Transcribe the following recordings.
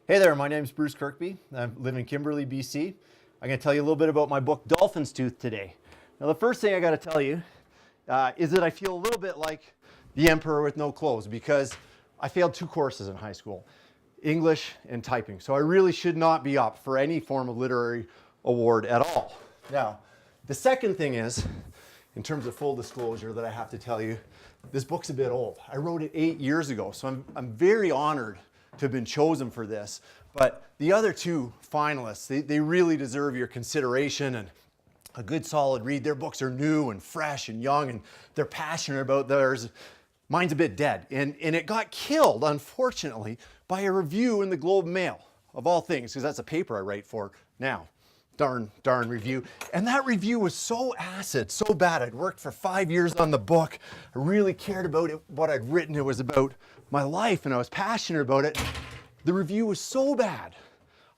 Hey there, my name is Bruce Kirkby. I live in Kimberley, BC. I'm going to tell you a little bit about my book, Dolphin's Tooth, today. Now, the first thing I got to tell you is that I feel a little bit like the emperor with no clothes because I failed 2 courses in high school, English and typing. So I really should not be up for any form of literary award at all. Now, the second thing is, in terms of full disclosure, that I have to tell you, this book's a bit old. I wrote it 8 years ago, so I'm very honored to have been chosen for this. But the other 2 finalists, they really deserve your consideration and a good solid read. Their books are new and fresh and young, and they're passionate about theirs. Mine's a bit dead, and it got killed, unfortunately, by a review in the Globe Mail, of all things, because that's a paper I write for now. Darn review. And that review was so acid, so bad. I'd worked for 5 years on the book. I really cared about it, what I'd written. It was about my life, and I was passionate about it. The review was so bad,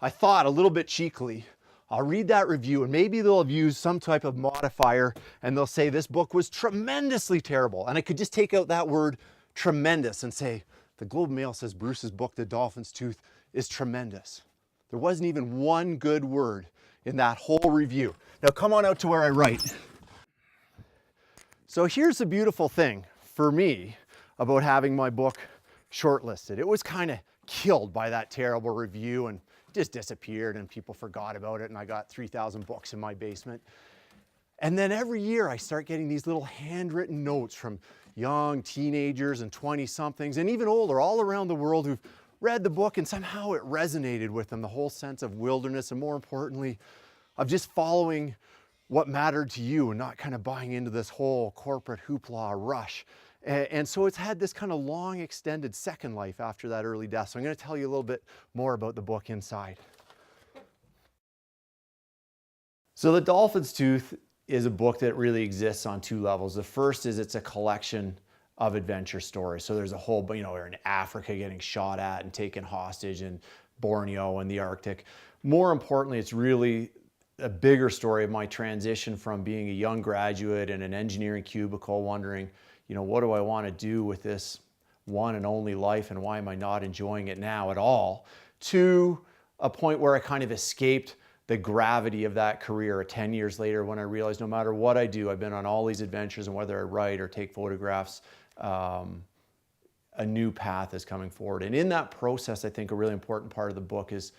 I thought a little bit cheekily, I'll read that review and maybe they'll have used some type of modifier and they'll say this book was tremendously terrible. And I could just take out that word tremendous and say, the Globe Mail says Bruce's book, The Dolphin's Tooth, is tremendous. There wasn't even one good word in that whole review. Now come on out to where I write. So here's the beautiful thing for me about having my book shortlisted. It was kind of killed by that terrible review and just disappeared and people forgot about it, and I got 3,000 books in my basement. And then every year I start getting these little handwritten notes from young teenagers and 20-somethings and even older all around the world who've read the book and somehow it resonated with them, the whole sense of wilderness and, more importantly, of just following what mattered to you and not kind of buying into this whole corporate hoopla rush. And so it's had this kind of long extended second life after that early death. So I'm going to tell you a little bit more about the book inside. So The Dolphin's Tooth is a book that really exists on 2 levels. The first is it's a collection of adventure stories. So there's a whole, we're in Africa getting shot at and taken hostage, and Borneo and the Arctic. More importantly, it's really a bigger story of my transition from being a young graduate in an engineering cubicle wondering, what do I want to do with this one and only life, and why am I not enjoying it now at all, to a point where I kind of escaped the gravity of that career 10 years later when I realized no matter what I do, I've been on all these adventures, and whether I write or take photographs, a new path is coming forward. And in that process, I think a really important part of the book is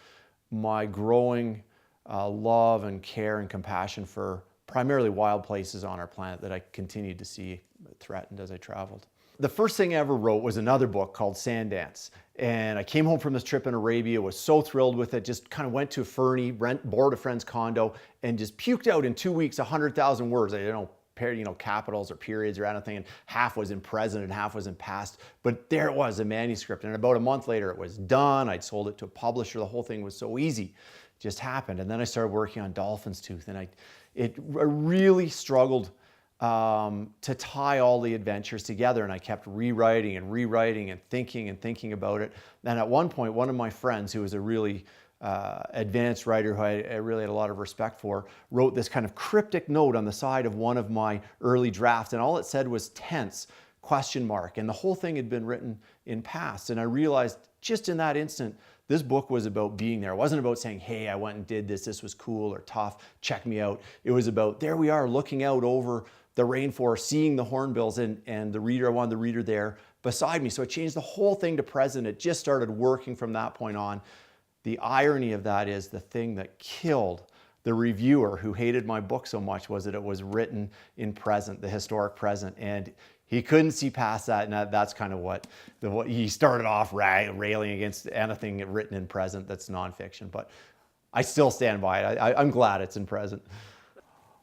my growing love and care and compassion for primarily wild places on our planet that I continued to see threatened as I traveled. The first thing I ever wrote was another book called Sandance. And I came home from this trip in Arabia, was so thrilled with it, just kind of went to Fernie, bored a friend's condo, and just puked out in 2 weeks 100,000 words. I don't know, capitals or periods or anything, and half was in present and half was in past. But there it was, a manuscript. And about a month later, it was done. I'd sold it to a publisher. The whole thing was so easy. It just happened. And then I started working on Dolphin's Tooth, and I really struggled to tie all the adventures together, and I kept rewriting and thinking about it. And at one point, one of my friends, who was a really advanced writer who I really had a lot of respect for, wrote this kind of cryptic note on the side of one of my early drafts, and all it said was tense, ? And the whole thing had been written in past. And I realized just in that instant, this book was about being there. It wasn't about saying, hey, I went and did this, this was cool or tough, check me out. It was about, there we are looking out over the rainforest, seeing the hornbills, and the reader, I wanted the reader there beside me. So it changed the whole thing to present. It just started working from that point on. The irony of that is the thing that killed the reviewer who hated my book so much was that it was written in present, the historic present. And he couldn't see past that, and that's kind of what he started off railing against anything written in present that's nonfiction. But I still stand by it. I'm glad it's in present.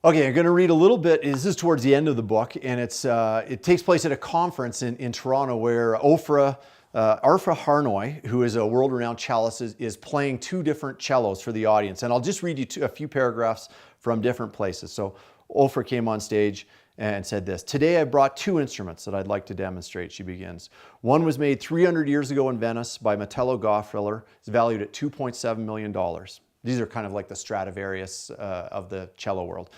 Okay, I'm going to read a little bit. This is towards the end of the book, and it takes place at a conference in Toronto where Arfa Harnoy, who is a world-renowned cellist, is playing 2 different cellos for the audience. And I'll just read you a few paragraphs from different places. So Ofra came on stage and said this: "Today I brought 2 instruments that I'd like to demonstrate," she begins. "One was made 300 years ago in Venice by Metello Goffriller. It's valued at $2.7 million. These are kind of like the Stradivarius of the cello world.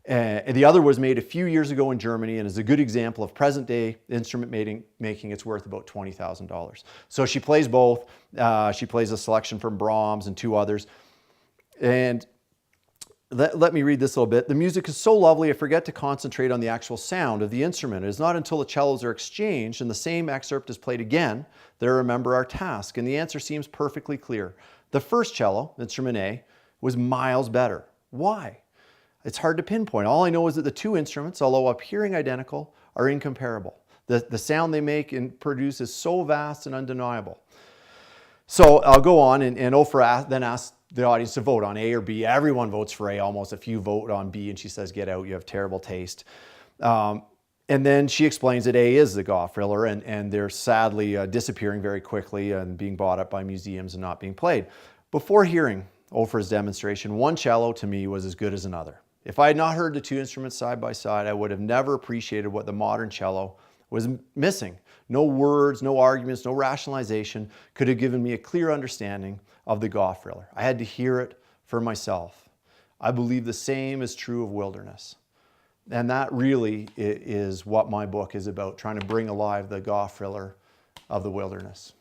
And the other was made a few years ago in Germany and is a good example of present day instrument making. It's worth about $20,000. So she plays both. She plays a selection from Brahms and two others. And let me read this a little bit. The music is so lovely, I forget to concentrate on the actual sound of the instrument. It is not until the cellos are exchanged and the same excerpt is played again that I remember our task. And the answer seems perfectly clear. The first cello, instrument A, was miles better. Why? It's hard to pinpoint. All I know is that the two instruments, although appearing identical, are incomparable. The sound they make and produce is so vast and undeniable. So I'll go on, and Oprah then asks the audience to vote on A or B. Everyone votes for A almost. A few vote on B, and she says, get out, you have terrible taste. And then she explains that A is the Goffriller, and they're sadly disappearing very quickly and being bought up by museums and not being played. Before hearing Oprah's demonstration, one cello to me was as good as another. If I had not heard the two instruments side by side, I would have never appreciated what the modern cello was missing. No words, no arguments, no rationalization could have given me a clear understanding of the Goffriller. I had to hear it for myself. I believe the same is true of Wilderness. And that really is what my book is about, trying to bring alive the Goffriller of the Wilderness.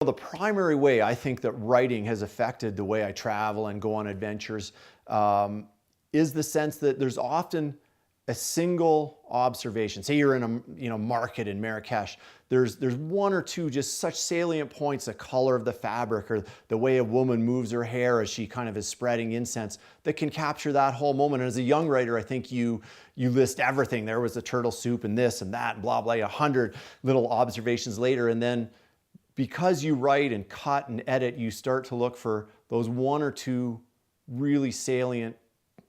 The primary way I think that writing has affected the way I travel and go on adventures is the sense that there's often a single observation. Say you're in a market in Marrakesh. There's one or two just such salient points, the color of the fabric or the way a woman moves her hair as she kind of is spreading incense, that can capture that whole moment. And as a young writer, I think you list everything. There was the turtle soup and this and that and blah, blah, 100 little observations later. And then because you write and cut and edit, you start to look for those one or two really salient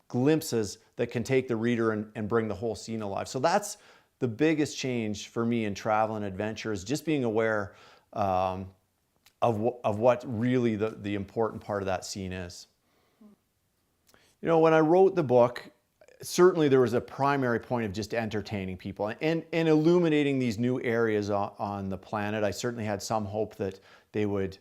glimpses that can take the reader and bring the whole scene alive. So that's the biggest change for me in travel and adventure, is just being aware of what really the important part of that scene is. You know, when I wrote the book, certainly there was a primary point of just entertaining people and illuminating these new areas on the planet. I certainly had some hope that they would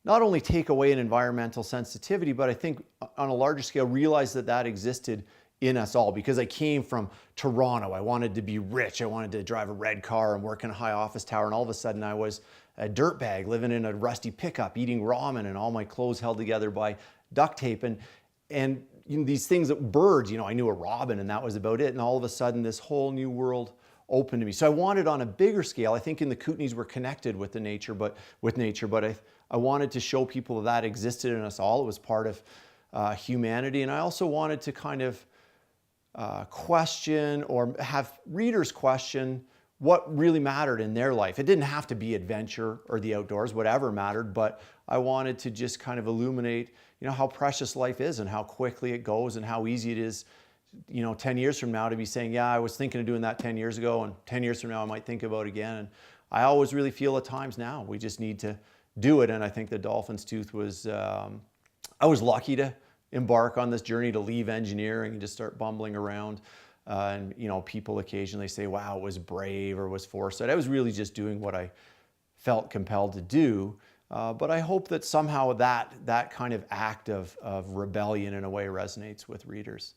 not only take away an environmental sensitivity, but I think on a larger scale realize that that existed in us all. Because I came from Toronto, I wanted to be rich, I wanted to drive a red car and work in a high office tower, and all of a sudden I was a dirtbag living in a rusty pickup, eating ramen, and all my clothes held together by duct tape. And you know, these things that birds, you know, I knew a robin and that was about it. And all of a sudden this whole new world opened to me. So I wanted on a bigger scale, I think in the Kootenays we're connected with nature, but I wanted to show people that existed in us all. It was part of humanity. And I also wanted to kind of question or have readers question what really mattered in their life. It didn't have to be adventure or the outdoors, whatever mattered, but I wanted to just kind of illuminate, you know, how precious life is and how quickly it goes and how easy it is, you know, 10 years from now to be saying, yeah, I was thinking of doing that 10 years ago, and 10 years from now I might think about it again. And I always really feel at times now we just need to do it. And I think the Dolphin's Tooth was, I was lucky to embark on this journey, to leave engineering and just start bumbling around. And you know, people occasionally say, wow, it was brave or was foresight. I was really just doing what I felt compelled to do. But I hope that somehow that kind of act of rebellion in a way resonates with readers.